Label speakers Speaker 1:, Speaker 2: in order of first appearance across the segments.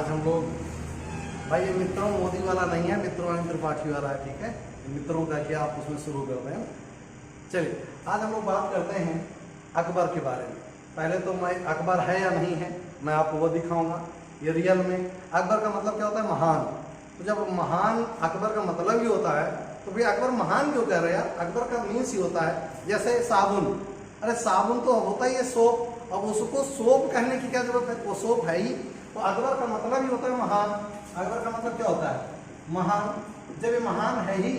Speaker 1: आज हम लोग भाई ये मित्रों मोदी वाला नहीं है, मित्रों त्रिपाठी वाला है, ठीक है। मित्रों का क्या आप उसमें शुरू करते हैं। चलिए आज हम लोग बात करते हैं अकबर के बारे में। पहले तो मैं अकबर है या नहीं है मैं आपको वो दिखाऊंगा। ये रियल में अकबर का मतलब क्या होता है, महान। तो जब महान अकबर का मतलब ही होता है तो फिर अकबर महान क्यों कह रहे हैं यार। अकबर का मीन्स ही होता है जैसे साबुन, अरे साबुन तो होता ही है सोप, अब उसको सोप कहने की क्या जरूरत है, वो सोप है ही। तो अकबर का मतलब ही होता है महान। अकबर का मतलब क्या होता है, महान। जब ये महान है ही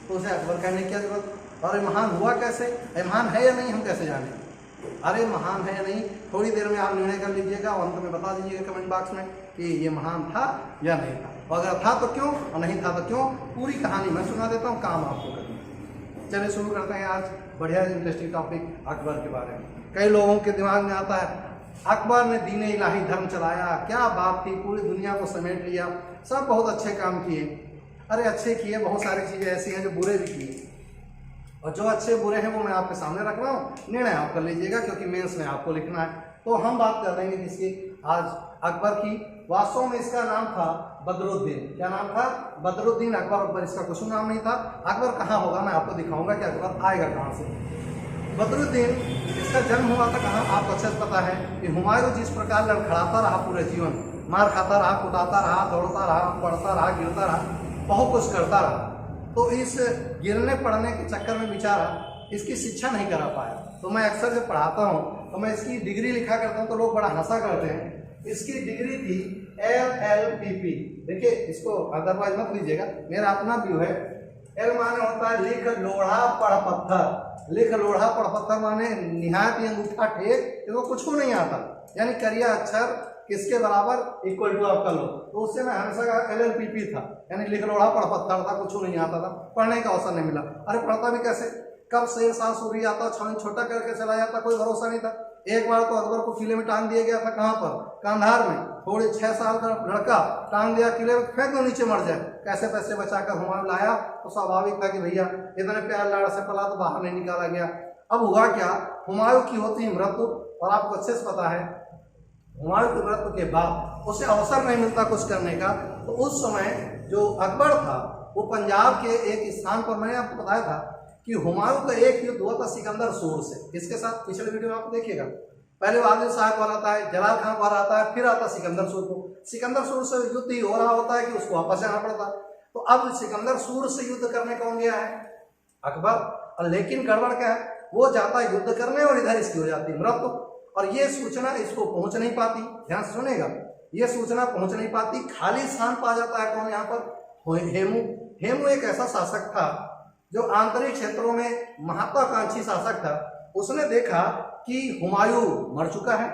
Speaker 1: तो उसे अकबर कहने की क्या जरूरत। और ये महान हुआ कैसे, ये महान है या नहीं हम कैसे जाने। अरे महान है या नहीं थोड़ी देर में आप निर्णय कर लीजिएगा और अंत में बता दीजिएगा कमेंट बॉक्स में कि ये महान था या नहीं था, और अगर था तो क्यों और नहीं था तो क्यों। पूरी कहानी मैं सुना देता हूँ, काम आपको करना। चलिए शुरू करते हैं आज बढ़िया इंटरेस्टिंग टॉपिक अकबर के बारे में। कई लोगों के दिमाग में आता है अकबर ने दीन इलाही धर्म चलाया, क्या बात थी, पूरी दुनिया को समेट लिया, सब बहुत अच्छे काम किए। अरे अच्छे किए, बहुत सारी चीज़ें ऐसी हैं जो बुरे भी किए, और जो अच्छे बुरे हैं वो मैं आपके सामने रख रहा हूँ, निर्णय आप कर लीजिएगा क्योंकि मेंस में आपको लिखना है। तो हम बात कर रहे हैं किसकी, आज अकबर की। वास्तव में इसका नाम था बदरुद्दीन। क्या नाम था, बदरुद्दीन अकबर इसका कुछ नाम नहीं था। अकबर कहाँ होगा मैं आपको दिखाऊंगा कि अकबर आएगा कहाँ से। बदरुद्दीन इसका जन्म हुआ था कहाँ, आपको अच्छे से पता है कि हुमायूं जिस प्रकार लड़खड़ाता रहा पूरे जीवन, मार खाता रहा, कुटाता रहा, दौड़ता रहा, पढ़ता रहा, गिरता रहा, बहुत कुछ करता रहा, तो इस गिरने पड़ने के चक्कर में बेचारा इसकी शिक्षा नहीं करा पाया। तो मैं अक्सर जब पढ़ाता हूँ तो मैं इसकी डिग्री लिखा करता हूँ तो लोग बड़ा हंसा करते हैं। इसकी डिग्री थी LLPP। देखिए इसको अदरवाइज मत लीजिएगा, मेरा अपना व्यू है। एल माने होता है लिख लोढ़ा पढ़ पत्थर। लिख लोढ़ा पढ़ पत्थर माने निहायत अंगूठा टेक, इसको कुछ को नहीं आता, यानी करिया अक्षर किसके बराबर, इक्वल टू आपका लो। तो उससे मैं हमेशा का LLPP था, यानी लिख लोढ़ा पढ़ पत्थर था, कुछ नहीं आता था, पढ़ने का अवसर नहीं मिला। अरे पढ़ता भी कैसे, कब शेर शाह सूरी आता, छोटा करके चला जाता, कोई भरोसा नहीं था। एक बार तो अकबर को किले में टांग दिया गया था, कहाँ पर, कांधार में। थोड़े 6 साल का लड़का टांग दिया किले में, फेंक दो नीचे मर जाए। कैसे पैसे बचाकर हुमायूं लाया, तो स्वाभाविक था कि भैया इतने प्यार लाड़ से पला तो बाहर नहीं निकाला गया। अब हुआ क्या, हुमायूं की होती मृत्यु, और आपको अच्छे से पता है हुमायूं की मृत्यु के बाद उसे अवसर नहीं मिलता कुछ करने का। तो उस समय जो अकबर था वो पंजाब के एक स्थान पर, मैंने आपको बताया था कि हुमायूं का एक युद्ध हुआ था सिकंदर सूर से। किसके साथ, पिछले वीडियो में आपको देखिएगा। पहले आदिल साहब वाला आता है, जलाल खान वाला आता है, फिर आता है सिकंदर सूर को। सिकंदर सूर से युद्ध ही हो रहा होता है कि उसको वापस जाना पड़ता। तो अब सिकंदर सूर से युद्ध करने कौन गया है, अकबर। लेकिन गड़बड़ क्या है, वो जाता है युद्ध करने और इधर इसकी हो जाती मृत्यु, और ये सूचना इसको पहुंच नहीं पाती। ध्यान से सुनेगा, ये सूचना पहुंच नहीं पाती, खाली स्थान पा जाता है कौन यहाँ पर, हेमू। हेमू एक ऐसा शासक था जो आंतरिक क्षेत्रों में महत्वाकांक्षी शासक था। उसने देखा कि हुमायूं मर चुका है,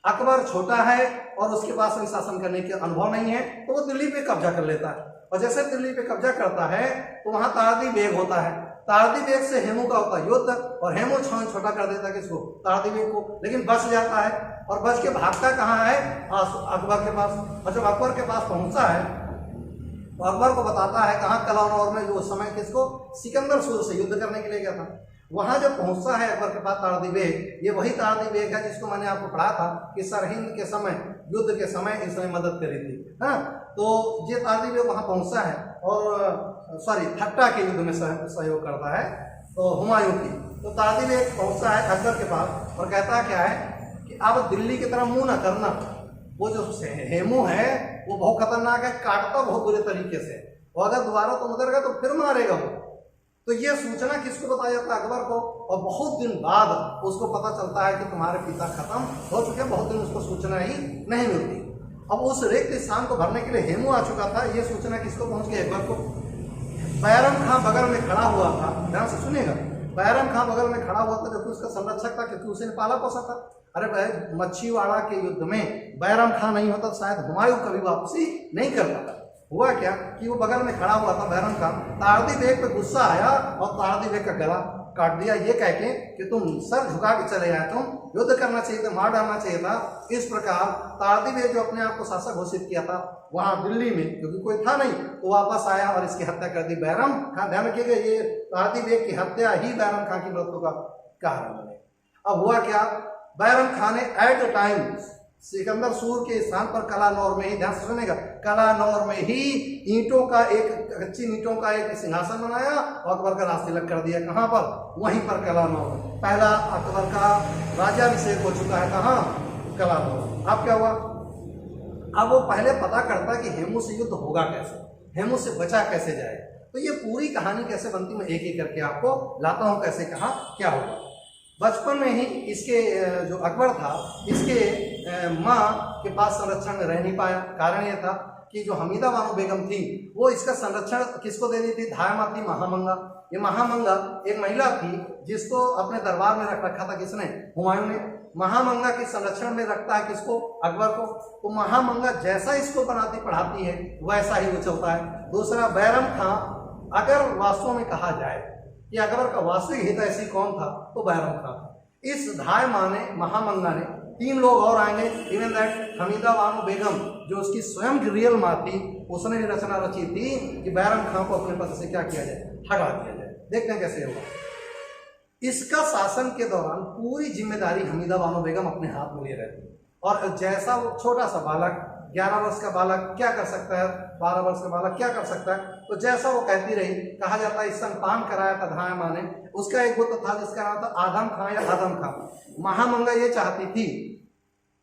Speaker 1: अकबर छोटा है और उसके पास भी शासन करने के अनुभव नहीं है, तो वो दिल्ली पे कब्जा कर लेता है। और जैसे दिल्ली पे कब्जा करता है तो वहां तारदी बेग होता है, तारदी बेग से हेमू का होता है युद्ध, और हेमू छोटा कर देता है किसको, तारदी बेग को। लेकिन बच जाता है, और बच के भागता कहाँ है, अकबर के पास। और जब अकबर के पास पहुंचा है तो अकबर को बताता है कहाँ, कलौनौर में, जो उस समय किसको, सिकंदर सूर से युद्ध करने के लिए गया था। वहां जब पहुंचता है अकबर के पास तारदी बेग, ये वही तारदी बेग है जिसको मैंने आपको पढ़ा था कि सरहिंद के समय, युद्ध के समय इसने मदद करी थी, हाँ। तो ये तारदी बेग वहां पहुंचता है और ठट्टा के युद्ध में सहयोग करता है तो हुमायूं की। तो तारदी बेग पहुंचता है अकबर के पास और कहता है क्या है कि अब दिल्ली की तरफ मुंह न करना, वो जो हेमू है वो बहुत खतरनाक है, काटता बहुत बुरे तरीके से, और अगर दोबारा तुम उधर गए तो फिर मारेगा वो। तो ये सूचना किसको बताया जाता है, अकबर को। और बहुत दिन बाद उसको पता चलता है कि तुम्हारे पिता खत्म हो चुके हैं, बहुत दिन उसको सूचना ही नहीं मिलती। अब उस रिक्त स्थान को भरने के लिए हेमू आ चुका था, ये सूचना किसको पहुंच गई, अकबर को। बैरम खां बगल में खड़ा हुआ था, ध्यान से सुनिएगा, बैरम खां बगल में खड़ा हुआ था जो कि उसका संरक्षक था, क्योंकि उसे पाला पोसा था। अरे भाई मच्छीवाड़ा के युद्ध में बैरम खां नहीं होता तो शायद हुमायूं कभी वापसी नहीं कर पाता। हुआ क्या कि वो बगल में खड़ा हुआ था बैरम खां, तारदी बेग पे गुस्सा आया और तारदी बेग का गला काट दिया, ये कह के कि तुम सर झुका के चले आए, तुम युद्ध करना चाहिए था, मार डालना चाहिए था। इस प्रकार तारदी बेग जो अपने आप को शासक घोषित किया था वहां दिल्ली में, क्योंकि कोई था नहीं, तो वापस आया और इसकी हत्या कर दी बैरम खां। ध्यान रखिएगा, ये तारदी बेग की हत्या ही बैरम खां की मृत्यु का कारण बने। अब हुआ क्या, बैरम खां ने एट द टाइम सिकंदर सूर के स्थान पर कलानौर में ही, ध्यान से सुनेगा, कलानौर में ही ईंटों का एक, कच्ची ईंटों का एक सिंहासन बनाया और अकबर का राज तिलक कर दिया। कहाँ पर? वहीं पर कलानौर में। पहला अकबर का राज्याभिषेक हो चुका है, कहाँ? कलानौर। अब क्या हुआ? अब वो पहले पता करता कि हेमू से युद्ध होगा कैसे, हेमू से बचा कैसे जाए। तो ये पूरी कहानी कैसे बनती, मैं एक एक करके आपको लाता हूँ, कैसे कहाँ क्या होगा। बचपन में ही इसके जो अकबर था, इसके माँ के पास संरक्षण में रह नहीं पाया। कारण ये था कि जो हमीदा बानो बेगम थी वो इसका संरक्षण किसको दे दी थी? धायमा थी महामंगा। ये महामंगा एक महिला थी जिसको अपने दरबार में रख रखा था, किसने? हुमायूं ने। महामंगा के संरक्षण में रखता है किसको? अकबर को। तो महामंगा जैसा इसको बनाती पढ़ाती है वैसा ही वो चलता है। दूसरा, बैरम खां, अगर वास्तव में कहा जाए कि अकबर का वास्तविक हितैषी कौन था तो बैरम खां था। इस धाय माँ ने, महामंगा ने, 3 लोग और आएंगे, इवन दैट हमीदा बानो बेगम जो उसकी स्वयं की रियल माँ थी, उसने ही रचना रची थी कि बैरम खां को अपने पद से क्या किया जाए? हटा दिया जाए। देखते हैं कैसे होगा। इसका शासन के दौरान पूरी जिम्मेदारी हमीदा बानो बेगम अपने हाथ में लिए रहती, और जैसा वो छोटा सा बालक, 11 वर्ष का बालक क्या कर सकता है, 12 वर्ष का बालक क्या कर सकता है, तो जैसा वो कहती रही। कहा जाता है स्तनपान कराया था धाय माँ ने। उसका एक पुत्र था जिसका नाम था आदम खां या आदम खां। महामंगा ये चाहती थी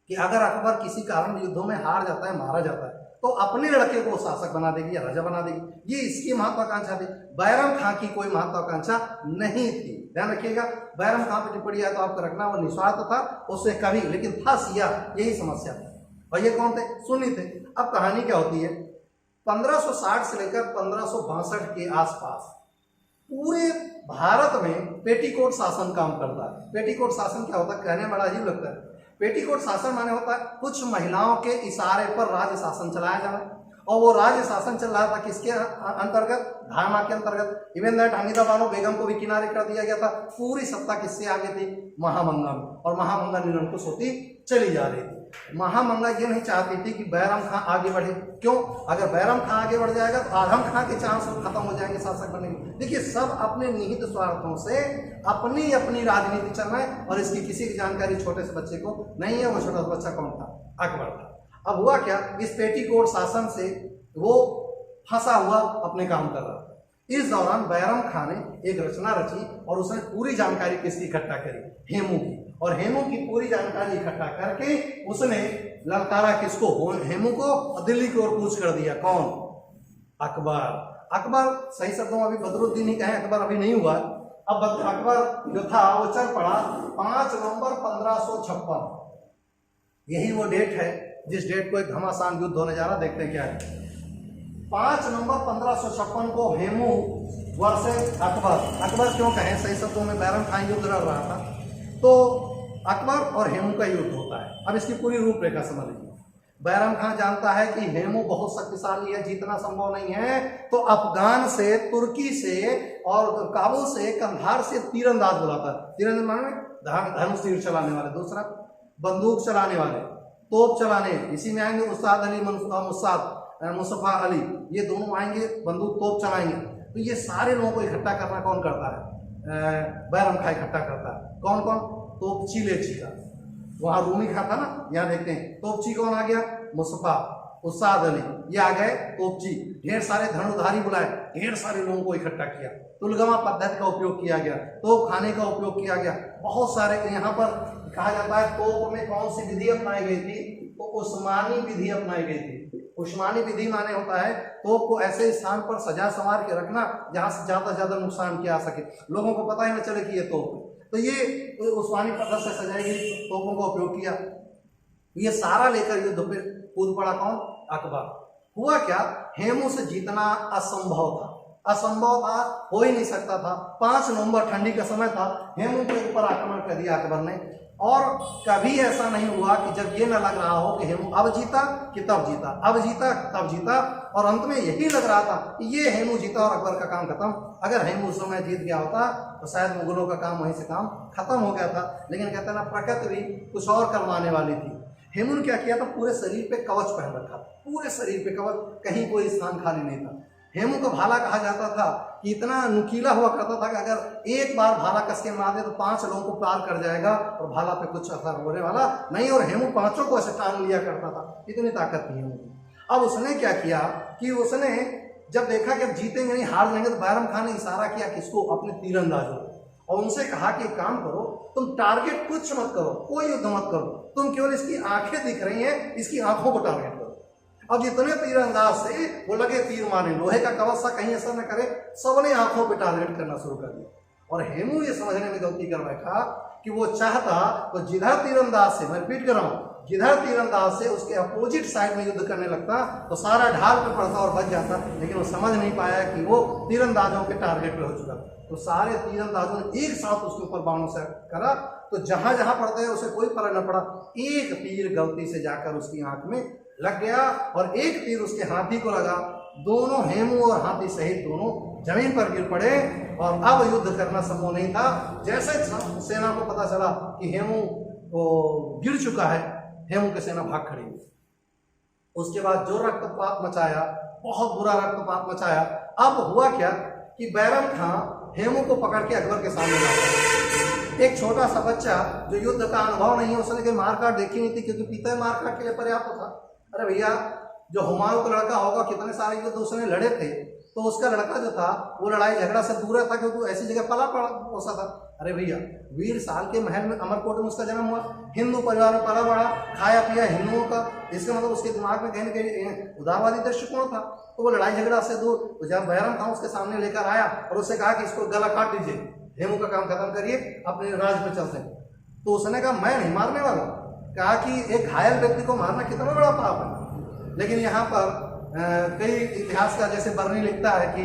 Speaker 1: कि अगर अकबर किसी कारण युद्धों में हार जाता है, मारा जाता है, तो अपने लड़के को शासक बना देगी या राजा बना देगी। ये इसकी महत्वाकांक्षा थी। बैरम खां की कोई महत्वाकांक्षा नहीं थी। ध्यान रखिएगा, बैरम खां पर टिप्पणी है तो आपको रखना, वो निस्वार्थ था, उससे कभी, लेकिन था सिया, यही समस्या था। और ये कौन थे? सुन्नी थे। अब कहानी क्या होती है? 1560 से लेकर 1562 के आसपास पूरे भारत में पेटीकोट शासन काम करता है। पेटीकोट शासन क्या होता है? कहने में बड़ा अजीब लगता है। पेटीकोट शासन माने होता है कुछ महिलाओं के इशारे पर राज्य शासन चलाया जाना, और वो राज्य शासन चल रहा था किसके अंतर्गत? धायमा के अंतर्गत। इवन दैट हमीदा बानो बेगम को भी किनारे कर दिया गया था। पूरी सत्ता किससे आगे थी? महामंगा में, और महामंगा निरंकुश होती चली जा रही थी। महामंगा ये नहीं चाहती थी कि बैरम खां आगे बढ़े। क्यों? अगर बैरम खां आगे बढ़ जाएगा तो आदम खां के चांस खत्म हो जाएंगे शासक बनने के। देखिए, सब अपने निहित स्वार्थों से अपनी अपनी राजनीति चल रहा है, और इसकी किसी की जानकारी छोटे से बच्चे को नहीं है। वो छोटा सा बच्चा कौन था? अकबर था। अब हुआ क्या? इस पेटीकोट शासन से वो फंसा हुआ अपने काम कर रहा था। इस दौरान बैरम खां ने एक रचना रची और उसने पूरी जानकारी किसकी इकट्ठा करी? हेमू की। और हेमू की पूरी जानकारी इकट्ठा करके उसने ललकारा किसको? हेमू को, और दिल्ली की ओर कूच कर दिया। कौन? अकबर। अकबर सही शब्दों में अभी बदरुद्दीन ही कहें, अकबर अभी नहीं हुआ। अब अकबर जो था वो चल पड़ा 5 नवंबर 1556। यही वो डेट है जिस डेट को एक घमासान युद्ध होने जा रहा। देखते हैं क्या है। 5 नवंबर 1556 को हेमू वर्सेस अकबर। अकबर क्यों कहें? सही शब्दों में बैरम खां युद्ध लड़ रहा था, तो अकबर और हेमू का युद्ध होता है। अब इसकी पूरी रूपरेखा समझ लीजिए। बैरम खां जानता है कि हेमू बहुत शक्तिशाली है, जीतना संभव नहीं है, तो अफगान से, तुर्की से और काबुल से, कंधार से तीरंदाज बुलाता है। तीरंदाज माने धनुष तीर चलाने वाले। दूसरा, बंदूक चलाने वाले, तोप चलाने, इसी में आएंगे उस्ताद अली मुस्तफा अली, ये दोनों आएंगे, बंदूक तोप चलाएंगे। तो ये सारे लोगों को इकट्ठा करना कौन करता है? बैरम खां इकट्ठा करता है। कौन कौन? तोपची लेची का, वहां रूमी खा था ना, यहाँ देखते हैं। तोपची कौन आ गया? मुस्तफा, उस्ताद अली, ये आ गए तोपची। ढेर सारे धनुधारी बुलाए, ढेर सारे लोगों को इकट्ठा किया। तुलगमा पद्धति का उपयोग किया गया, तोप खाने का उपयोग किया गया। बहुत सारे यहाँ पर कहा जाता है तोप में कौन सी विधि अपनाई गई थी? तो उस्मानी विधि अपनाई गई थी। उस्मानी विधि माने होता है तोप को ऐसे स्थान पर सजा संवार के रखना जहां से ज्यादा से ज्यादा नुकसान किया जा सके, लोगों को पता ही न चले कि ये तोप है। तो ये उस्मानी पद्धति से सजाई गई तोपों का उपयोग किया। ये सारा लेकर युद्ध पे कूद पड़ा कौन? अकबर। हुआ क्या? हेमू से जीतना असंभव था, असंभव था, हो ही नहीं सकता था। 5 नवंबर ठंडी का समय था, हेमू के ऊपर आक्रमण कर दिया अकबर ने। और कभी ऐसा नहीं हुआ कि जब ये न लग रहा हो कि हेमू अब जीता कि तब जीता, अब जीता तब जीता, और अंत में यही लग रहा था कि ये हेमू जीता और अकबर का काम खत्म। अगर हेमू उस समय जीत गया होता तो शायद मुगलों का काम वहीं से काम खत्म हो गया था। लेकिन कहते हैं ना, प्रकृति भी कुछ और करवाने वाली थी। हेमू ने क्या किया था? पूरे शरीर पे कवच पहन रखा था, पूरे शरीर पे कवच, कहीं कोई स्थान खाली नहीं था। हेमू का भाला कहा जाता था कि इतना नुकीला हुआ करता था कि अगर एक बार भाला कस के मार दे तो 5 लोगों को पार कर जाएगा और भाला पे कुछ असर होने वाला नहीं। और हेमू 5 को ऐसे टांग लिया करता था, इतनी ताकत थी हेमू की। अब उसने क्या किया कि उसने जब देखा कि अब जीतेंगे नहीं, हार जाएंगे, तो बैरम खान ने इशारा किया किसको, अपने तीरंदाजों को, और उनसे कहा कि एक काम करो, तुम टारगेट कुछ मत करो, कोई युद्ध मत करो, तुम केवल इसकी आंखें दिख रही हैं, इसकी आंखों को टारगेट करो। अब जितने तीरंदाज से वो लगे तीर मारने, लोहे का कवच सा कहीं असर न करे, सबने आंखों पे टारगेट करना शुरू कर दिया। और हेमू ये समझने में गलती कर बैठा कि वो चाहता तो जिधर तीरंदाज से, मैं रिपीट कर रहा हूँ, जिधर तीरंदाज से उसके अपोजिट साइड में युद्ध करने लगता तो सारा ढाल पे पड़ता और बच जाता, लेकिन वो समझ नहीं पाया कि वो तीरंदाजों के टारगेट पे हो चुका। तो सारे तीरंदाजों ने एक साथ उसके ऊपर बाणों से करा, तो जहां जहां पड़ते हैं उसे कोई फर्क न पड़ा, एक तीर गलती से जाकर उसकी आंख में लग गया और एक तीर उसके हाथी को लगा। दोनों, हेमू और हाथी सहित दोनों जमीन पर गिर पड़े और अब युद्ध करना संभव नहीं था। जैसे सेना को पता चला कि हेमू गिर चुका है, हेमू की सेना भाग खड़ी हुई। उसके बाद जो रक्तपात मचाया, बहुत बुरा रक्तपात मचाया। अब हुआ क्या कि बैरम खां हेमू को पकड़ के अकबर के सामने लाया। एक छोटा सा बच्चा जो युद्ध का अनुभव नहीं है, उसने कोई मारकाट देखी नहीं थी, क्योंकि पिता मारकाट के लिए पर्याप्त था। अरे भैया, जो हुमायूं का लड़का होगा, कितने सारे युद्ध उसने लड़े थे, तो उसका लड़का जो था वो लड़ाई झगड़ा से दूर था, क्योंकि ऐसी जगह पला पड़ा था। अरे भैया, वीर साल के महल में, अमरकोट में उसका जन्म हुआ, हिंदू परिवार में पला बड़ा, खाया पिया हिंदुओं का, इसका मतलब उसके दिमाग में कहीं न कहीं उदारवादी दृष्टिकोण था। तो वो लड़ाई झगड़ा से दूर, तो जब बैरम खां उसके सामने लेकर आया और उससे कहा कि इसको गला काट दीजिए, हेमू का काम खत्म करिए, अपने राज पे चलते हैं, तो उसने कहा मैं नहीं मारने वाला। कहा कि एक घायल व्यक्ति को मारना कितना बड़ा पाप है। लेकिन यहाँ पर कई इतिहास का, जैसे बर्नी लिखता है कि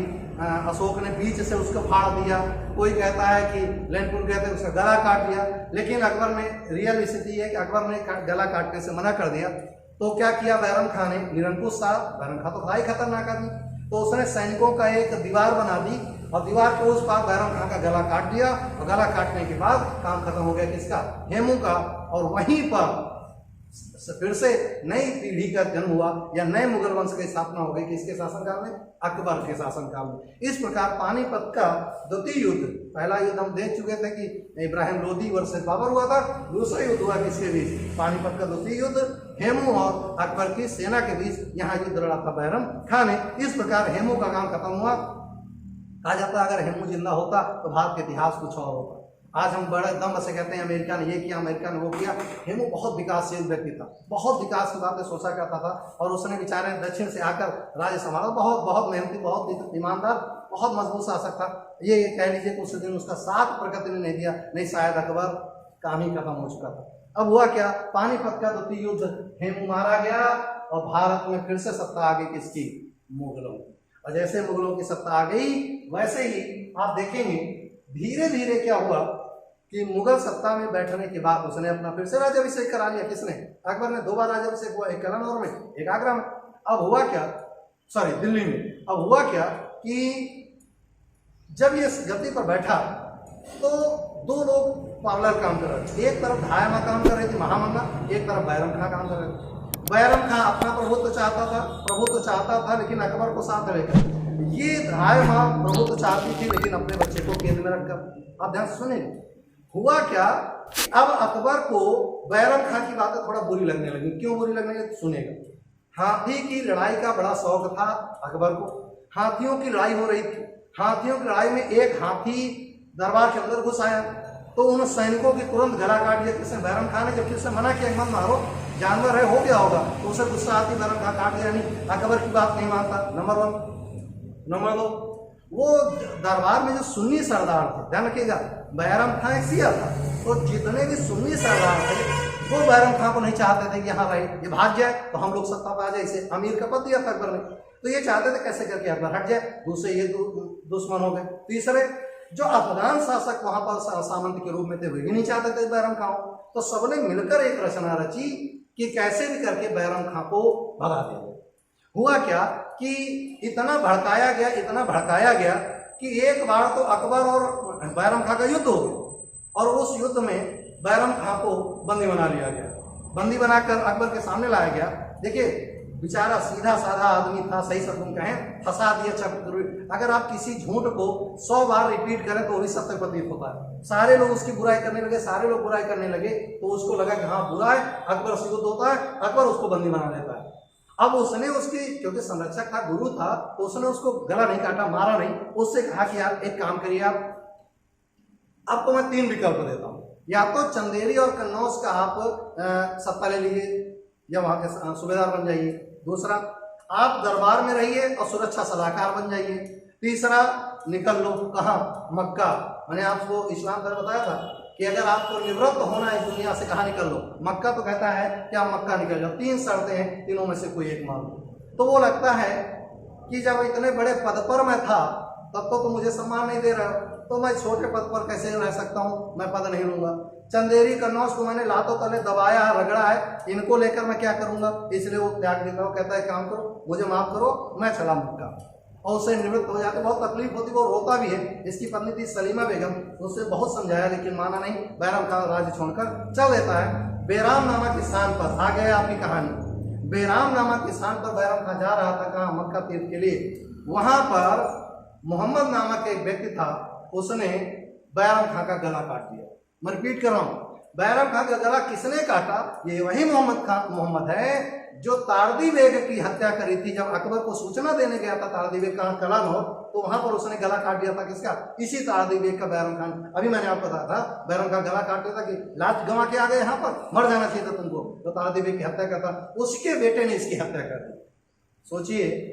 Speaker 1: अशोक ने बीच से उसको फाड़ दिया, कोई कहता है कि लैंडपुर कहते हैं उसका गला काट दिया, लेकिन अकबर ने, रियल स्थिति है कि अकबर ने गला काटने से मना कर दिया। तो क्या किया बैरम खां ने, निरंकुश था, बैरम खां तो था ही खतरनाक आदमी, तो उसने सैनिकों का एक दीवार बना दी और दीवार के उस पार बैरम खां का गला काट दिया, और गला काटने के बाद काम खत्म हो गया किसका, हेमू का। और वहीं पर फिर से नई पीढ़ी का जन्म हुआ, या नए मुगल वंश की स्थापना हो गई, किसके शासनकाल में, अकबर के शासनकाल में। इस प्रकार पानीपत का द्वितीय युद्ध, पहला युद्ध हम देख चुके थे कि इब्राहिम लोदी वर्सेस बाबर हुआ था, दूसरा युद्ध हुआ किसके बीच, पानीपत का द्वितीय युद्ध, हेमू और अकबर की सेना के बीच। यहाँ युद्ध लड़ा था बैरम खां ने। इस प्रकार हेमू का काम खत्म हुआ। कहा जाता है अगर हेमू जिंदा होता तो भारत का इतिहास कुछ और होता। आज हम बड़े दम से कहते हैं अमेरिका ने ये किया, अमेरिका ने वो किया। हेमू बहुत विकासशील व्यक्ति था, बहुत विकास की बातें सोचा करता था, और उसने बेचारे दक्षिण से आकर राज्य संभाला। बहुत बहुत मेहनती, बहुत ईमानदार, बहुत मजबूत शासक था। ये कह लीजिए कि उस दिन उसका साथ प्रकृति ने नहीं दिया, नहीं शायद अकबर काम ही खत्म हो चुका था। अब हुआ क्या, पानीपत का द्वितीय युद्ध, हेमू मारा गया और भारत में फिर से सत्ता आ गई किसकी, मुगलों की। और जैसे मुगलों की सत्ता आ गई, वैसे ही आप देखेंगे धीरे धीरे क्या हुआ कि मुगल सत्ता में बैठने के बाद उसने अपना फिर से राज्याभिषेक करा लिया। किसने, अकबर ने 2 बार राज्याभिषेक हुआ, एक कलानौर में, एक आगरा में। अब हुआ क्या, सॉरी दिल्ली में। अब हुआ क्या कि जब ये गद्दी पर बैठा तो 2 लोग पार्लर काम कर रहे थे। एक तरफ धायमा काम कर रही थी महामंगा, एक तरफ बैरम खां काम कर रहे थे। बैरम खां अपना प्रभुत्व चाहता था, लेकिन अकबर को साथ लेकर। ये धायमा प्रभुत्व चाहती थी, लेकिन अपने बच्चे को केंद्र में रखकर। आप ध्यान सुने, हुआ क्या, अब अकबर को बैरम खां की बातें थोड़ा बुरी लगने लगी। क्यों बुरी लगने लगी, सुनेगा। हाथी की लड़ाई का बड़ा शौक था अकबर को, हाथियों की लड़ाई हो रही थी। हाथियों की लड़ाई में एक हाथी दरबार के अंदर घुस आया, तो उन सैनिकों की तुरंत गला काट दिया किसने, बैरम खां ने। जब किसने मना किया मत मारो, जानवर है, हो गया होगा, तो उसे गुस्सा आती, बैरम खां काट दिया। नहीं, अकबर की बात नहीं मानता, नंबर 1। नंबर 2, वो दरबार में जो सुन्नी सरदार थे, ध्यान रखिएगा, बैरम खां एक सिया था, तो जितने भी सुन्नी सरदार थे वो बैरम खां को नहीं चाहते थे कि यहाँ रहे, ये भाग जाए तो हम लोग सत्ता पर आ जाए। इसे अमीर का पद दिया था अकबर ने, तो ये चाहते थे कैसे करके अकबर हट जाए। दूसरे ये दुश्मन हो गए। तीसरे, जो अफगान शासक वहां पर सामंत के रूप में थे, वे भी नहीं चाहते थे बैरम खां। तो सबने मिलकर एक रचना रची कि कैसे भी करके बैरम खां को भगा दिया। हुआ क्या कि इतना भड़काया गया कि एक बार तो अकबर और बैरम खां का युद्ध हो गया, और उस युद्ध में बैरम खां को बंदी बना लिया गया। बंदी बनाकर अकबर के सामने लाया गया। देखिए, बेचारा सीधा साधा आदमी था, सही शब्द में कहें फंसा दिया चक्रव्यूह। अगर आप किसी झूठ को 100 बार रिपीट करें तो वही सत्य प्रतीत होता है। सारे लोग उसकी बुराई करने लगे, सारे लोग बुराई करने लगे, तो उसको लगा कि हाँ बुरा है, अकबर से युद्ध होता है, अकबर उसको बंदी बना लेता है। अब उसने उसकी, क्योंकि संरक्षक था, गुरु था, तो उसने उसको गला नहीं काटा, मारा नहीं, उससे कहा कि यार एक काम करिए आप, आपको मैं 3 विकल्प देता हूँ, या तो चंदेरी और कन्नौज का आप सत्ता ले लीजिए या वहां के सूबेदार बन जाइए, दूसरा आप दरबार में रहिए और सुरक्षा सलाहकार बन जाइए, तीसरा निकल लो कहाँ, मक्का। मैंने आपको इस्लाम धर्म बताया था कि अगर आपको निवृत्त होना है दुनिया से, कहाँ निकल लो, मक्का तो कहता है कि आप मक्का निकल जाओ। 3 शर्तें हैं, तीनों में से कोई एक मान लो। तो वो लगता है कि जब इतने बड़े पद पर मैं था तब तो मुझे सम्मान नहीं दे रहा, तो मैं छोटे पद पर कैसे रह सकता हूँ, मैं पद नहीं लूंगा। चंदेरी कन्नौज को मैंने लातों तले दबाया है, रगड़ा है, इनको लेकर मैं क्या करूंगा, इसलिए वो त्याग देता है। कहता है काम करो, मुझे माफ करो, मैं चला मक्का, और उससे निवृत्त हो जाते। बहुत तकलीफ होती, वो रोता भी है। इसकी पत्नी थी सलीमा बेगम, उससे बहुत समझाया लेकिन माना नहीं, बैराम खान राज्य छोड़कर चल देता है। बेराम नामक स्थान पर आ गया आपकी कहानी। बेराम नामक स्थान पर बैराम खान जा रहा था, कहाँ, मक्का तीर्थ के लिए। वहां पर मोहम्मद नामक एक व्यक्ति था, उसने बैराम खान का गला काट दिया। मैं रिपीट कर रहा हूं, बैराम खान का गला किसने काटा, ये वही मोहम्मद है जो तारदी बेग की हत्या करी थी। जब अकबर को सूचना देने गया था तारदी बेग कहाँ कलानौर, तो वहां पर उसने गला काट दिया था, किसका, इसी तारदी बेग का, बैराम खान। अभी मैंने आपको बताया था बैराम खान गला काट दिया था कि लाज गंवा के आ गए, यहाँ पर मर जाना चाहिए था तुमको, तो तारदी बेग की हत्या करता, उसके बेटे ने इसकी हत्या कर दी। सोचिए,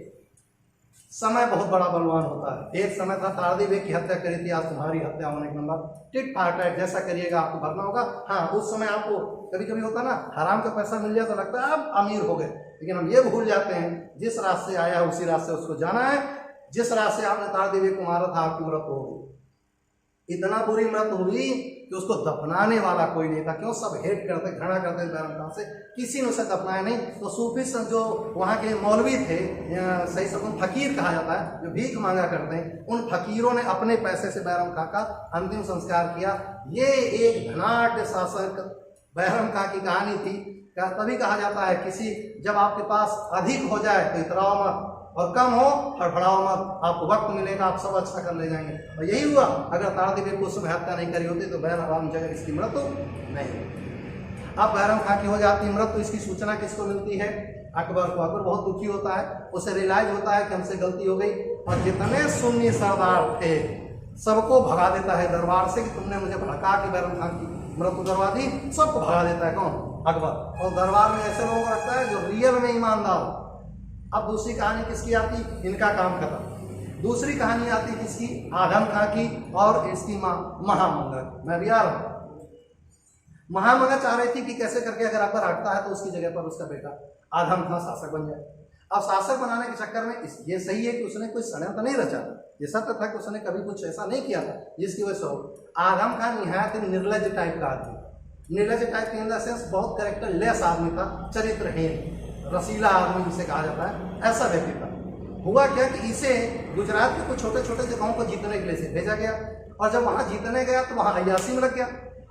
Speaker 1: समय बहुत बड़ा बलवान होता है। एक समय था तारदी बेग की हत्या करी थी, आज तुम्हारी हत्या होने के नंबर टिट फाट है, जैसा करिएगा आपको भरना होगा। हाँ, उस समय आपको कभी कभी होता ना, हराम का पैसा मिल जाए तो लगता है आप अमीर हो गए, लेकिन हम ये भूल जाते हैं जिस रास्ते से आया है उसी रास्ते से उसको जाना है। जिस रास्ते से आपने तारदी बेग को मारा था, आपकी मृत हो गई। इतना बुरी मृत हुई कि उसको दफनाने वाला कोई नहीं था। क्यों, सब हेट करते, घृणा करते बैराम खान से, किसी ने उसे दफनाया नहीं। तो सूफी जो वहाँ के मौलवी थे, सही सब फकीर कहा जाता है, जो भीख मांगा करते हैं, उन फकीरों ने अपने पैसे से बैराम खान का अंतिम संस्कार किया। ये एक धनाढ़ शासक बैराम खान की कहानी थी। तभी कहा जाता है किसी, जब आपके पास अधिक हो जाए तो इतराओ मत, और कम हो फड़फड़ाओ मत, आपको वक्त मिलेगा, आप सब अच्छा कर ले जाएंगे। और यही हुआ, अगर तारदी बेग को उस समय हत्या नहीं करी होती तो बैराम जगह इसकी मृत्यु नहीं। अब बैराम खान की हो जाती मृत्यु, इसकी सूचना किसको मिलती है, अकबर को। अकबर बहुत दुखी होता है, उसे रियलाइज होता है कि हमसे गलती हो गई, और जितने सुन्नी सरदार थे सबको भगा देता है दरबार से कि तुमने मुझे भड़का के बैराम खान की मृत्यु करवा दी। सबको भगा देता है, कौन, अकबर। और दरबार में ऐसे लोगों को रखता है जो रियल में ईमानदार। अब दूसरी कहानी किसकी आती, इनका काम खत्म। दूसरी कहानी आती किसकी, आदम खां की और इसकी माँ महामंगा। मैं भी आ रहा हूँ। महामंगा चाह रही थी कि कैसे करके अगर अकबर हटता है तो उसकी जगह पर उसका बेटा आदम खां शासक बन जाए। अब शासक बनाने के चक्कर में ये सही है कि उसने कोई षड्यंत्र नहीं रचा था, ये सत्य था कि उसने कभी कुछ ऐसा नहीं किया था जिसकी वजह से हो। आदम खां निहायत निर्लज टाइप का आदमी, निर्लज टाइप के इन द सेंस बहुत कैरेक्टर लेस आदमी था, चरित्रहीन, रसीला आदमी जिसे कहा जाता है, ऐसा व्यक्ति था। हुआ क्या कि इसे गुजरात के कुछ छोटे छोटे जगहों को जीतने के लिए से भेजा गया, और जब वहां जीतने गया तो वहां अयासी में लग गया,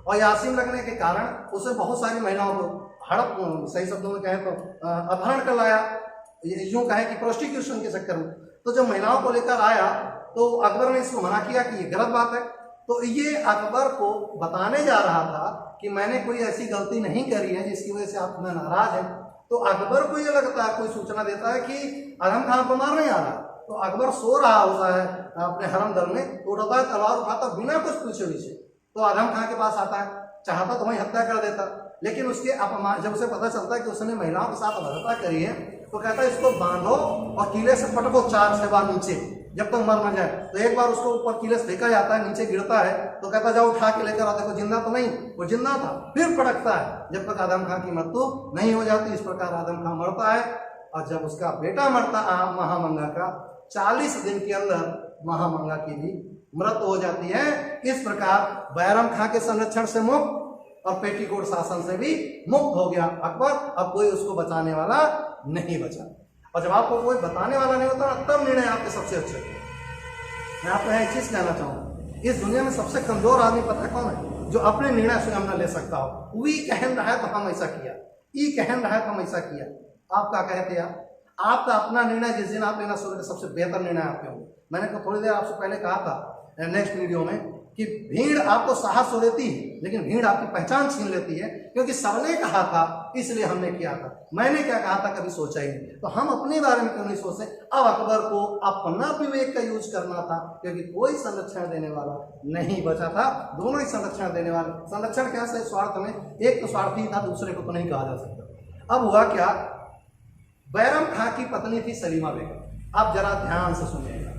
Speaker 1: और अयासी में लगने के कारण उसे बहुत सारी महिलाओं को हड़प, सही शब्दों में कहें तो अपहरण कर लाया, यूं कहें कि प्रोस्टिट्यूशन के चक्कर में। तो जब महिलाओं को लेकर आया तो अकबर ने इसको मना किया कि ये गलत बात है। तो ये अकबर को बताने जा रहा था कि मैंने कोई ऐसी गलती नहीं करी है जिसकी वजह से आप मैं नाराज है। तो अकबर को ये लगता है, कोई सूचना देता है कि आदम खान को मारने आ रहा, तो अकबर सो रहा होता है अपने हरम दल में, तो उठाता है तलवार उठाता बिना कुछ पूछे नीचे, तो आदम खान के पास आता है, चाहता तो वहीं हत्या कर देता, लेकिन उसके अपमान, जब उसे पता चलता है कि उसने महिलाओं के साथ अभद्रता करी है, तो कहता है इसको बांधो और किले से पटको 4 बार नीचे, जब तक मर न जाए। तो एक बार उसको ऊपर किले से फेंका जाता है, नीचे गिरता है, तो कहता जाओ उठा के लेकर आओ, देखो जिंदा तो नहीं, वो जिंदा था। फिर पटकता है जब तक आदम खान की मृत्यु नहीं हो जाती। इस प्रकार आदम खान मरता है, और जब उसका बेटा मरता महामंगा का 40 दिन के अंदर महामंगा की भी मृत्यु हो जाती है। इस प्रकार बैराम खां के संरक्षण से मुक्त और पेटीकोट शासन से भी मुक्त हो गया अकबर। अब कोई उसको बचाने वाला नहीं बचा, और जब आपको कोई बताने वाला नहीं होता तब निर्णय आपके सबसे अच्छे होते। मैं आपको एक चीज कहना चाहूंगा, इस दुनिया में सबसे कमजोर आदमी पता कौन है, जो अपने निर्णय स्वयं न ले सकता हो। वी कहन रहा है तो हम ऐसा किया, ई कहन रहा है तो हम ऐसा किया। आप क्या कहते यार, आपका अपना निर्णय जिस दिन आप लेना शुरू करें सबसे बेहतर निर्णय आपके होंगे। मैंने थोड़ी देर आपसे पहले कहा था नेक्स्ट वीडियो में कि भीड़ आपको साहस तो देती है लेकिन भीड़ आपकी पहचान छीन लेती है, क्योंकि सबने कहा था इसलिए हमने किया था। मैंने क्या कहा था कभी सोचा ही नहीं, तो हम अपने बारे में क्यों नहीं सोचते। अब अकबर को अपना विवेक का यूज करना था, क्योंकि कोई संरक्षण देने वाला नहीं बचा था, दोनों ही संरक्षण देने वाले। संरक्षण कैसे? स्वार्थ में, एक तो स्वार्थी था, दूसरे को तो नहीं कहा जा सकता। अब हुआ क्या, बैरम खां की पत्नी थी सलीमा बेगम। आप जरा ध्यान से सुनिएगा।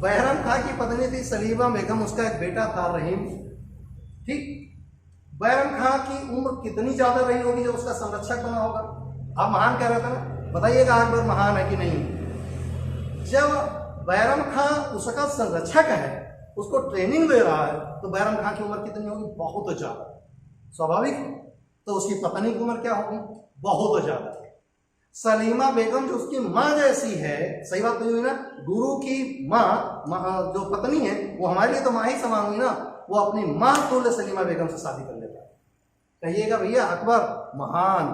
Speaker 1: बैरम खां की पत्नी थी सलीमा बेगम, उसका एक बेटा था रहीम। ठीक, बैरम खां की उम्र कितनी ज्यादा रही होगी जब उसका संरक्षक बना होगा? आप महान कह रहे थे ना, बताइएगा अकबर महान है कि नहीं। जब बैरम खां उसका संरक्षक है, उसको ट्रेनिंग दे रहा है, तो बैरम खां की उम्र कितनी होगी? बहुत ज्यादा। स्वाभाविक है। तो उसकी पत्नी की उम्र क्या होगी? बहुत ज्यादा। सलीमा बेगम जो उसकी माँ जैसी है, सही बात नहीं हुई ना, गुरु की माँ जो पत्नी है वो हमारे लिए तो माँ ही समान हुई ना, वो अपनी माँ तुल्य सलीमा बेगम से शादी कर लेता है। कहिएगा भैया अकबर महान,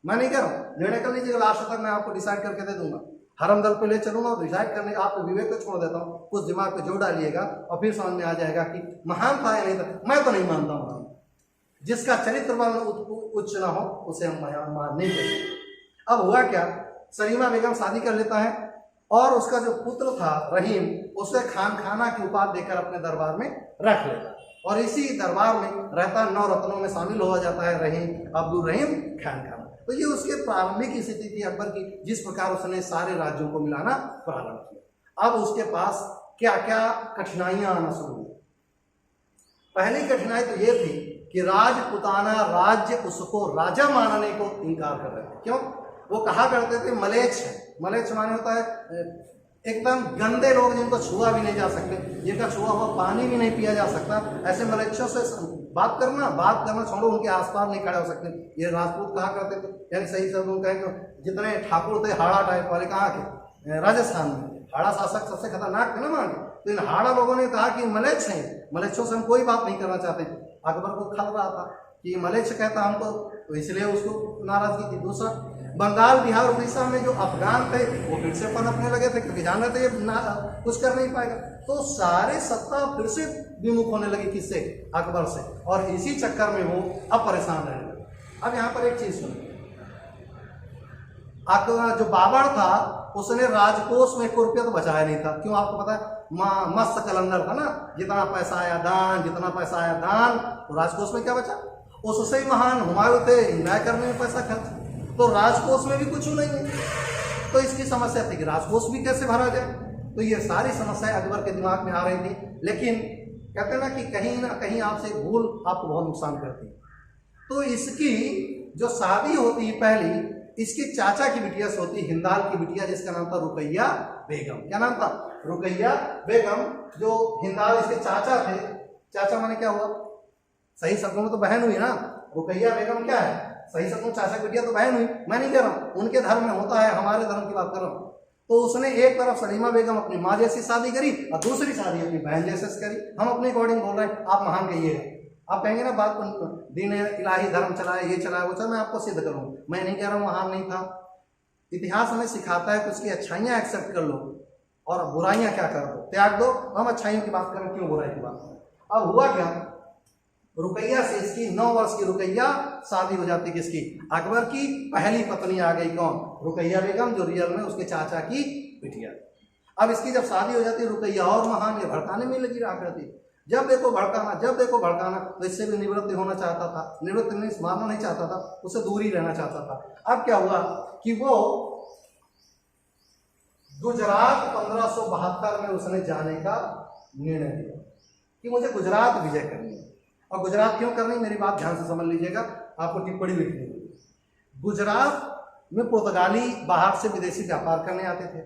Speaker 1: मैं नहीं कह रहा हूँ, निर्णय कर लीजिएगा, लास्ट तक मैं आपको डिसाइड करके दे दूंगा, हरम दल पे ले चलूंगा और डिसाइड करने का आपको विवेक को छोड़ देता हूँ, कुछ दिमाग पे जोड़ डालिएगा और फिर समझ में आ जाएगा कि महान था या नहीं था। मैं तो नहीं मानता महान, जिसका चरित्र उच्च ना हो उसे हम मान नहीं करते। अब हुआ क्या, सलीमा बेगम शादी कर लेता है और उसका जो पुत्र था रहीम, उसे खान खाना की उपाधि देकर अपने दरबार में रख लेता, और इसी दरबार में रहता 9 रत्नों में शामिल हो जाता है रहीम, अब्दुल रहीम खान खाना। तो ये उसके प्रारंभिक स्थिति थी अकबर की, जिस प्रकार उसने सारे राज्यों को मिलाना प्रारंभ किया। अब उसके पास क्या क्या कठिनाइयां आना शुरू हुई। पहली कठिनाई तो ये थी कि राजपुताना राज्य उसको राजा मानने को इनकार कर रहे थे। क्यों? वो कहा करते थे मलेच्छ है। मलेच्छ माने होता है एकदम गंदे लोग जिनको छुआ भी नहीं जा सकते, जिनका छुआ हुआ पानी भी नहीं पिया जा सकता, ऐसे मलेच्छों से बात करना छोड़ो, उनके आसपास नहीं खड़े हो सकते, ये राजपूत कहा करते थे। यानी सही शब्द में कहें तो जितने ठाकुर थे हाड़ा टाइप वाले, कहाँ के? राजस्थान में हाड़ा शासक सबसे खतरनाक थे ना मान। तो इन हाड़ा लोगों ने कहा कि मलेच्छ हैं, मलेच्छों से हम कोई बात नहीं करना चाहते। अकबर को खल रहा था कि मलेच्छ कहता हमको, तो इसलिए उसको नाराजगी थी। दूसरा, बंगाल बिहार उड़ीसा में जो अफगान थे वो फिर से पनपने लगे थे, क्योंकि जान रहे थे ये कुछ कर नहीं पाएगा। तो सारे सत्ता फिर से विमुख होने लगी किससे? अकबर से, और इसी चक्कर में वो अब परेशान रहने लगे। अब यहाँ पर एक चीज सुनिए, अकबर जो बाबर था उसने राजकोष में 1 रुपया तो बचाया नहीं था। क्यों? आपको पता है, मस्त कलंदर था ना, जितना पैसा आया दान, जितना पैसा आया दान, तो राजकोष में क्या बचा? उससे ही महान हुमायूं थे, न्याय करने में पैसा खर्च, तो राजकोष में भी कुछ नहीं है। तो इसकी समस्या थी कि राजकोष भी कैसे भरा जाए। तो ये सारी समस्याएं अकबर के दिमाग में आ रही थी, लेकिन कहते हैं ना कि कहीं ना कहीं आपसे भूल आपको बहुत नुकसान करती है। तो इसकी जो शादी होती है पहली, इसकी चाचा की बिटिया से होती, हिंदाल की बिटिया, जिसका नाम था रुकैया बेगम। क्या नाम था? रुकैया बेगम। जो हिंदाल इसके चाचा थे, चाचा माने क्या हुआ? सही शब्दों में तो बहन हुई ना। रुकैया बेगम क्या है? सही शब्दों चाचा की बिटिया तो बहन हुई। मैं नहीं कह रहा हूँ, उनके धर्म में होता है, हमारे धर्म की बात कर रहा हूँ। तो उसने एक तरफ सलीमा बेगम अपनी माँ जैसी शादी करी और दूसरी शादी अपनी बहन जैसे करी। हम अपने अकॉर्डिंग बोल रहे हैं, आप महान कहिएगा। आप कहेंगे ना बात को, दीन इलाही धर्म चलाए, ये चलाए, वो चलाए, मैं आपको सिद्ध करूँ। मैं नहीं कह रहा हूँ महान नहीं था। इतिहास हमें सिखाता है कि उसकी अच्छाइयाँ एक्सेप्ट कर लो और बुराइयाँ क्या कर दो, त्याग दो। हम अच्छाइयों की बात करें, क्यों बुराई की बात करें। अब हुआ क्या, रुकैया से इसकी 9 वर्ष की रुकैया शादी हो जाती, किसकी? अकबर की पहली पत्नी आ गई। कौन? रुकैया बेगम, जो रियल में उसके चाचा की बिटिया। अब इसकी जब शादी हो जाती, रुकैया और महान, ये भड़काने में लगी रहा करती, जब देखो भड़काना, जब देखो भड़काना। तो इससे भी निवृत्त होना चाहता था, निवृत्त नहीं, मारना नहीं चाहता था, उससे दूर ही रहना चाहता था। अब क्या हुआ कि वो गुजरात 1572 में उसने जाने का निर्णय लिया कि मुझे गुजरात विजय करनी है। और गुजरात क्यों करनी, मेरी बात ध्यान से समझ लीजिएगा, आपको टिप्पणी लिखनी है। गुजरात में पुर्तगाली बाहर से विदेशी व्यापार करने आते थे।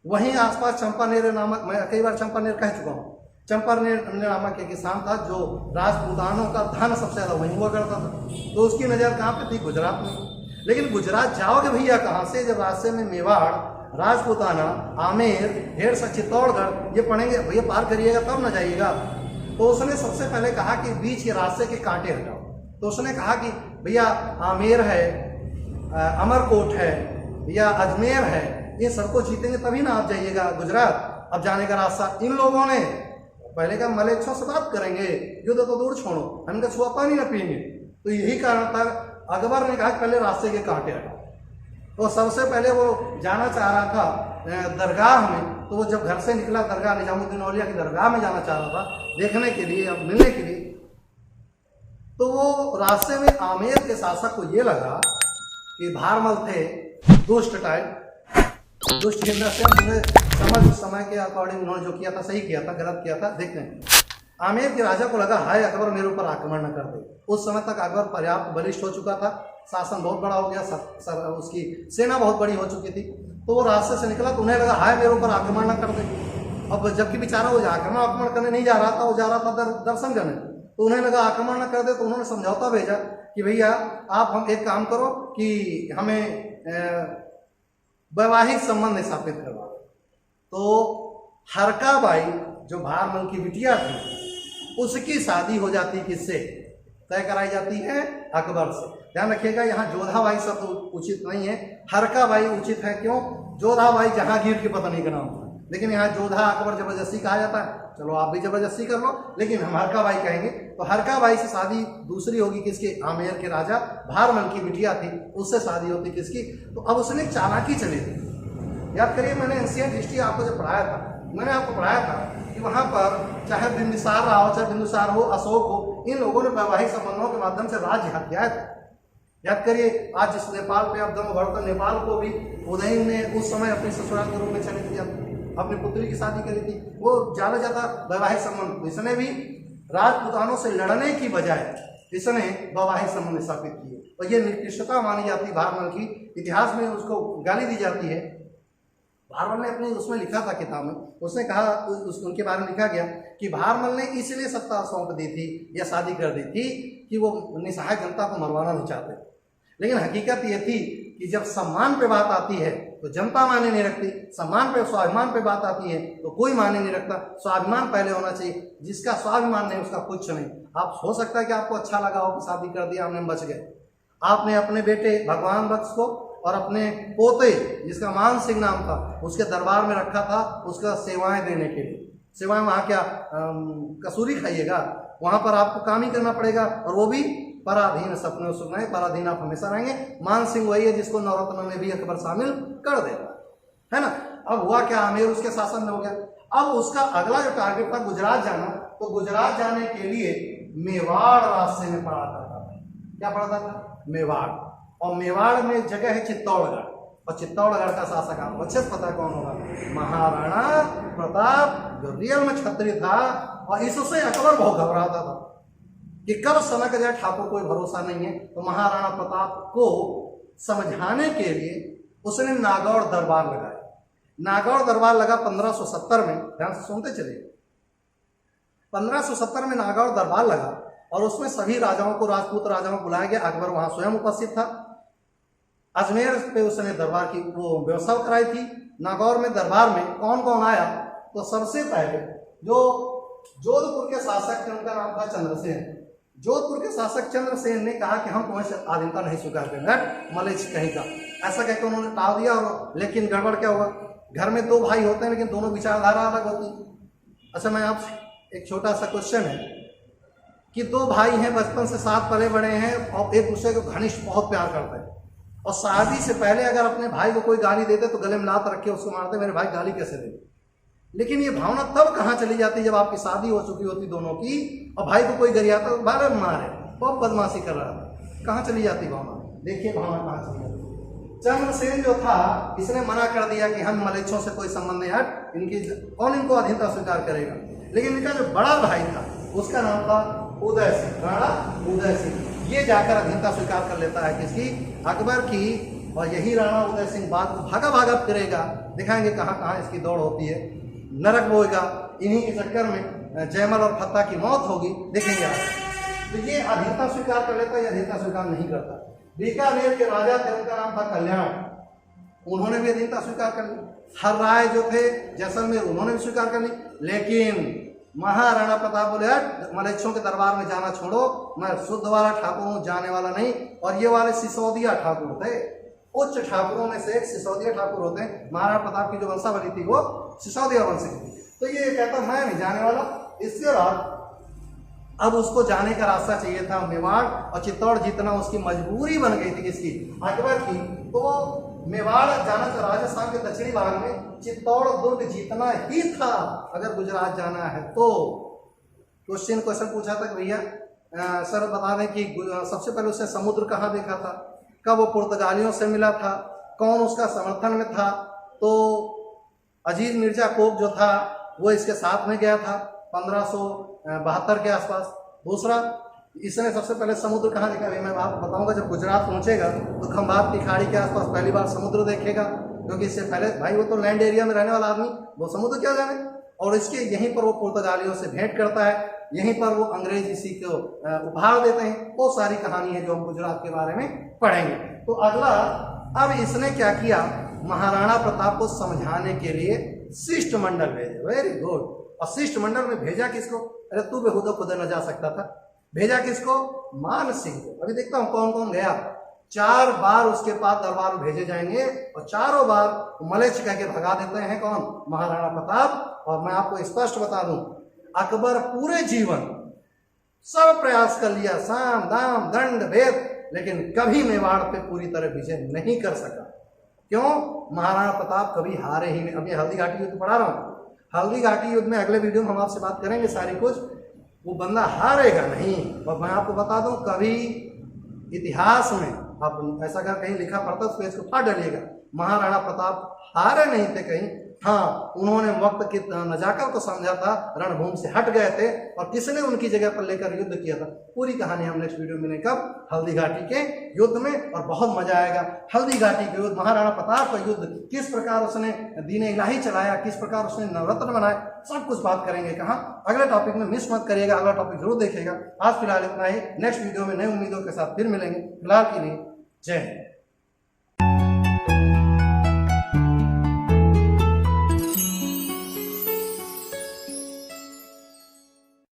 Speaker 1: वहीं आसपास चंपानेर नामक, मैं कई बार चंपानेर कह चुका हूँ, चंपानेर नामक एक किसान था जो राजपूतानों का धन सबसे ज्यादा वहीं हुआ करता था। तो उसकी नजर कहाँ पे थी? गुजरात में। लेकिन गुजरात जाओगे भैया कहाँ से, जब रास्ते में मेवाड़, राजपूताना, आमेर, ढेर सा चित्तौड़गढ़ ये पढ़ेंगे भैया, पार करिएगा तब न जाइएगा। तो उसने सबसे पहले कहा कि बीच के रास्ते के कांटे हटाओ। तो उसने कहा कि भैया आमेर है, अमरकोट है, या अजमेर है, ये सबको जीतेंगे तभी ना आप जाइएगा गुजरात। अब जाने का रास्ता इन लोगों ने पहले का मलेच्छों से बात करेंगे, युद्ध तो दूर छोड़ो, हम इनका छुआ पानी ना पिएंगे। तो यही कारण था अकबर ने कहा पहले रास्ते के कांटे हटाओ। तो सबसे पहले वो जाना चाह रहा था दरगाह में, तो वो जब घर से निकला दरगाह निजामुद्दीन औलिया की दरगाह में जाना चाह रहा था देखने के लिए, अब मिलने के लिए, तो वो रास्ते में आमेर के शासक को ये लगा कि भारमल थे दुष्ट टाइप, दुष्ट हिंदा से उन्हें समझ उस समय के अकॉर्डिंग उन्होंने जो किया था सही किया था गलत किया था देखते हैं। आमेर के राजा को लगा हाय अकबर मेरे ऊपर आक्रमण न कर दे। उस समय तक अकबर पर्याप्त बलिष्ठ हो चुका था, शासन बहुत बड़ा हो गया, उसकी सेना बहुत बड़ी हो चुकी थी। तो वो रास्ते से निकला तो उन्हें लगा हाय मेरे ऊपर आक्रमण न कर दे। अब जबकि बेचारा वो आक्रमण करने नहीं जा रहा था, वो जा रहा था दर्शन करने, तो उन्हें लगा आक्रमण न कर दे। तो उन्होंने समझौता भेजा कि भैया आप हम एक काम करो कि हमें वैवाहिक संबंध स्थापित करवा। तो हरका बाई जो भारमल की बिटिया थी उसकी शादी हो जाती किससे, तय कराई जाती है अकबर से। ध्यान रखिएगा यहाँ जोधाबाई शब्द उचित नहीं है, हरका बाई उचित है। क्यों? जोधाबाई जहांगीर की पत्नी का नाम था, लेकिन यहाँ जोधा अकबर जबरदस्ती कहा जाता है। चलो आप भी जबरदस्ती कर लो, लेकिन हम हरका बाई कहेंगे। तो हरका बाई से शादी दूसरी होगी किसकी, आमेर के राजा भारमल की बिटिया थी, उससे शादी होती किसकी। तो अब उसने चालाकी चली थी। याद करिए मैंने एंशिएंट हिस्ट्री आपको जब पढ़ाया था, मैंने आपको पढ़ाया था कि वहाँ पर चाहे बिंबिसार रहा हो, चाहे बिंदुसार हो, अशोक हो, इन लोगों ने वैवाहिक संबंधों के माध्यम से राज्य हत्याए थे। याद करिए आज जिस नेपाल पे अब दम भरता, नेपाल को भी उदयन ने उस समय अपने ससुराल के रूप में चली थी, अपनी पुत्री की शादी करी थी, वो ज्यादा ज्यादा वैवाहिक संबंध। इसने भी राजपुतानों से लड़ने की बजाय इसने वैवाहिक संबंध स्थापित किए, और ये निकृष्टता मानी जाती है भारमल की। इतिहास में उसको गाली दी जाती है। भारमल ने अपने उसमें लिखा था किताब में, उसने कहा उनके बारे में लिखा गया कि भारमल ने इसलिए सत्ता सौंप दी थी या शादी कर दी थी कि वो निसहाय जनता को मरवाना नहीं चाहते। लेकिन हकीकत ये थी कि जब सम्मान पे बात आती है तो जनता माने नहीं रखती, सम्मान पे स्वाभिमान पे बात आती है तो कोई माने नहीं रखता। स्वाभिमान पहले होना चाहिए, जिसका स्वाभिमान नहीं उसका कुछ नहीं। आप हो सकता है कि आपको अच्छा लगा हो कि शादी कर दिया, हमने बच गए। आपने अपने बेटे भगवान बख्श को और अपने पोते जिसका मान सिंह नाम था उसके दरबार में रखा था, उसका सेवाएं देने के लिए। सेवाएं वहाँ क्या कसूरी खाइएगा, वहाँ पर आपको काम ही करना पड़ेगा, और वो भी पराधीन। सपने सुनाए पराधीन आप हमेशा रहेंगे। मान सिंह वही है जिसको नवरत्न में भी अकबर शामिल कर देगा, है ना। अब हुआ क्या, आमेर उसके शासन में हो गया। अब उसका अगला जो टारगेट था गुजरात जाना, तो गुजरात जाने के लिए मेवाड़ रास्ते में पड़ा करता था। क्या पड़ता था? मेवाड़। और मेवाड़ में जगह है चित्तौड़गढ़, और चित्तौड़गढ़ का शासक आपको अच्छे से पता कौन होगा, महाराणा प्रताप, जो रियल में क्षत्रिय था। और इससे अकबर बहुत घबराता था कि कब सनक जाए, ठाकुर कोई भरोसा नहीं है। तो महाराणा प्रताप को समझाने के लिए उसने नागौर दरबार लगाया। नागौर दरबार लगा 1570 में, ध्यान से सुनते चलिए। 1570 में नागौर दरबार लगा और उसमें सभी राजाओं को, राजपूत राजाओं को बुलाया गया। अकबर वहां स्वयं उपस्थित था। अजमेर पे उसने दरबार की वो व्यवस्था कराई थी। नागौर में दरबार में कौन कौन आया, तो सबसे पहले जो जोधपुर के शासक थे उनका नाम था चंद्रसेन। जोधपुर के शासक चंद्रसेन ने कहा कि हम तुम्हें स्वाधीनता नहीं स्वीकार करेंगे, मलेच्छ कहीं का, ऐसा कहकर उन्होंने टाल दिया। और लेकिन गड़बड़ क्या हुआ, घर में दो भाई होते हैं लेकिन दोनों विचारधारा अलग होती है। अच्छा मैं आपसे एक छोटा सा क्वेश्चन है कि दो भाई हैं, बचपन से साथ पले बड़े हैं और एक दूसरे को घनिष्ठ बहुत प्यार करते हैं, और शादी से पहले अगर अपने भाई को कोई गाली देते तो गले में लात रख के उसको मारते, मेरे भाई गाली कैसे दे। लेकिन ये भावना तब कहाँ चली जाती जब आपकी शादी हो चुकी होती दोनों की, और भाई को कोई गरियाता तो बारे मारे, बहुत बदमाशी कर रहा था, कहाँ चली जाती भावना। देखिए भावना कहाँ चली जाती। चंद्रसेन जो था इसने मना कर दिया कि हम मलेच्छों से कोई संबंध नहीं, हट इनकी कौन इनको अधीनता स्वीकार करेगा। लेकिन इनका जो बड़ा भाई था उसका नाम था उदय सिंह, राणा उदय सिंह। ये जाकर अधीनता स्वीकार कर लेता है किसकी, अकबर की। और यही राणा उदय सिंह बात को भागा भागा फिरेगा, दिखाएंगे कहाँ कहाँ इसकी दौड़ होती है, नरक बोएगा। इन्हीं के चक्कर में जयमल और फत्ता की मौत होगी, देखेंगे आप। तो ये अधीनता स्वीकार कर लेता है, ये अधीनता स्वीकार नहीं करता। बीकानेर के राजा थे, उनका नाम था कल्याण, उन्होंने भी अधीनता स्वीकार कर ली। हर राय जो थे जैसलमेर, उन्होंने भी स्वीकार कर ली। लेकिन महाराणा प्रताप बोले मलेच्छों के दरबार में जाना छोड़ो, मैं शुद्ध वाला ठाकुर हूँ, जाने वाला नहीं। और ये वाले सिसोदिया ठाकुर थे, उच्च ठाकुरों में से एक सिसोदिया ठाकुर होते हैं। महाराणा प्रताप की जो वंशावली थी वो सिसोदिया वंश की थी। तो ये कहता मैं नहीं जाने वाला। इसके बाद अब उसको जाने का रास्ता चाहिए था मेवाड़ और चित्तौड़ जीतना उसकी मजबूरी बन गई थी किसकी, अकबर की। तो मेवाड़ जाना था, राजस्थान के दक्षिणी भाग में चित्तौड़ दुर्ग जीतना ही था अगर गुजरात जाना है तो। क्वेश्चन पूछा था कि भैया सर बता दें कि सबसे पहले उसने समुद्र कहाँ देखा था, कब वो पुर्तगालियों से मिला था, कौन उसका समर्थन में था। तो अजीज मिर्जा कोक जो था वो इसके साथ में गया था 1572 के आसपास। दूसरा, इसने सबसे पहले समुद्र कहाँ देखा, मैं आपको बताऊंगा जब गुजरात पहुंचेगा तो खंभात की खाड़ी के आसपास पहली बार समुद्र देखेगा, क्योंकि इससे पहले भाई वो तो लैंड एरिया में रहने वाला आदमी, वो समुद्र क्या जाने। और इसके यहीं पर वो पुर्तगालियों से भेंट करता है, यहीं पर वो अंग्रेज इसी को उपहार देते हैं। वो सारी कहानी है जो हम गुजरात के बारे में पढ़ेंगे। तो अगला, अब इसने क्या किया, महाराणा प्रताप को समझाने के लिए शिष्टमंडल भेजे। Very good. और शिष्टमंडल में भेजा किसको, अरे तू बेहुदा खुद न जा सकता था, भेजा किसको, मान सिंह को। अभी देखता हूं कौन कौन गया। 4 बार उसके पास दरबार भेजे जाएंगे और चारों बार मलेच्छ कह के भगा देते हैं कौन, महाराणा प्रताप। और मैं आपको स्पष्ट बता दूं, अकबर पूरे जीवन सब प्रयास कर लिया, साम दाम दंड भेद, लेकिन कभी मेवाड़ पे पूरी तरह विजय नहीं कर सका। क्यों, महाराणा प्रताप कभी हारे ही नहीं। अभी हल्दी घाटी युद्ध पढ़ा रहा हूं, हल्दी घाटी युद्ध में अगले वीडियो में हम आपसे बात करेंगे सारी कुछ। वो बंदा हारेगा नहीं। और मैं आपको बता दूं, कभी इतिहास में आप ऐसा अगर कहीं लिखा पढ़ता तो पेज को फाड़ डालिएगा, महाराणा प्रताप हारे नहीं थे कहीं। हाँ, उन्होंने वक्त की नजाकत को समझा था, रणभूमि से हट गए थे और किसने उनकी जगह पर लेकर युद्ध किया था। पूरी कहानी हम नेक्स्ट वीडियो में मिलेंगे कब, हल्दी घाटी के युद्ध में। और बहुत मजा आएगा। हल्दी घाटी के युद्ध, महाराणा प्रताप का युद्ध, किस प्रकार उसने दीन इलाही चलाया, किस प्रकार उसने नवरत्न बनाए, सब कुछ बात करेंगे। कहाँ, अगले टॉपिक में मिस मत करिएगा, अगला टॉपिक जरूर देखिएगा। आज फिलहाल इतना ही, नेक्स्ट वीडियो में नई उम्मीदों के साथ फिर मिलेंगे। फिलहाल के लिए जय हिंद।